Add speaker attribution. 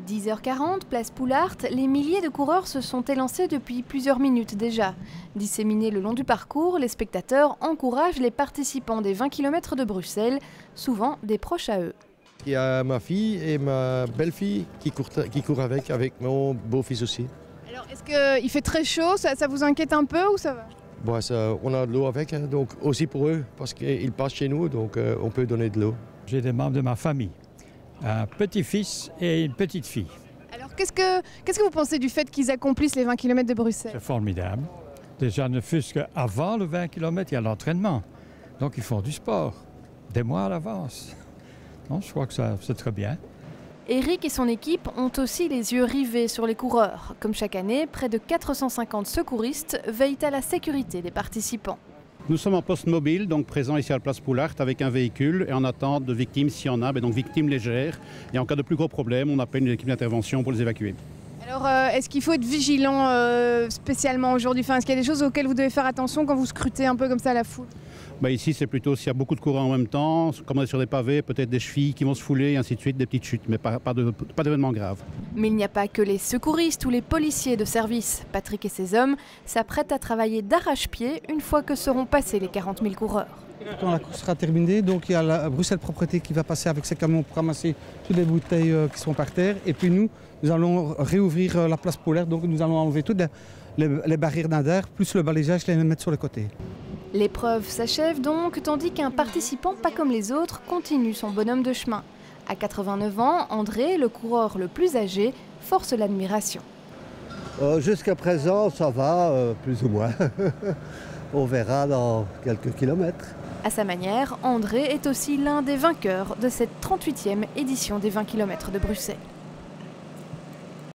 Speaker 1: 10h40, place Poulart, les milliers de coureurs se sont élancés depuis plusieurs minutes déjà. Disséminés le long du parcours, les spectateurs encouragent les participants des 20 km de Bruxelles, souvent des proches à eux.
Speaker 2: Il y a ma fille et ma belle-fille qui courent avec mon beau-fils aussi.
Speaker 1: Alors, est-ce qu'il fait très chaud, ça vous inquiète un peu ou ça va?
Speaker 2: Bon, on a de l'eau avec, hein, donc aussi pour eux, parce qu'ils passent chez nous, donc on peut donner de l'eau.
Speaker 3: J'ai des membres de ma famille, un petit-fils et une petite-fille.
Speaker 1: Alors, qu'est-ce que vous pensez du fait qu'ils accomplissent les 20 km de Bruxelles?
Speaker 3: C'est formidable. Déjà, ne fût-ce qu'avant le 20 km, il y a l'entraînement. Donc, ils font du sport, des mois à l'avance. Non, je crois que c'est très bien.
Speaker 1: Eric et son équipe ont aussi les yeux rivés sur les coureurs. Comme chaque année, près de 450 secouristes veillent à la sécurité des participants.
Speaker 4: Nous sommes en poste mobile, donc présents ici à la place Poulart avec un véhicule et en attente de victimes s'il y en a, mais donc victimes légères. Et en cas de plus gros problème, on appelle une équipe d'intervention pour les évacuer.
Speaker 1: Alors, est-ce qu'il faut être vigilant spécialement aujourd'hui? Est-ce qu'il y a des choses auxquelles vous devez faire attention quand vous scrutez un peu comme ça la foule?
Speaker 4: Ici, c'est plutôt s'il y a beaucoup de courants en même temps, comme on est sur des pavés, peut-être des chevilles qui vont se fouler, et ainsi de suite, des petites chutes, mais pas d'événements graves.
Speaker 1: Mais il n'y a pas que les secouristes ou les policiers de service. Patrick et ses hommes s'apprêtent à travailler d'arrache-pied une fois que seront passés les 40 000 coureurs.
Speaker 5: Quand la course sera terminée, donc il y a la Bruxelles Propreté qui va passer avec ses camions pour ramasser toutes les bouteilles qui sont par terre. Et puis nous allons réouvrir la place Poulart, donc nous allons enlever toutes les barrières d'Ader, plus le balayage, les mettre sur le côté.
Speaker 1: L'épreuve s'achève donc, tandis qu'un participant pas comme les autres continue son bonhomme de chemin. À 89 ans, André, le coureur le plus âgé, force l'admiration.
Speaker 6: Jusqu'à présent, ça va, plus ou moins. On verra dans quelques kilomètres.
Speaker 1: À sa manière, André est aussi l'un des vainqueurs de cette 38e édition des 20 km de Bruxelles.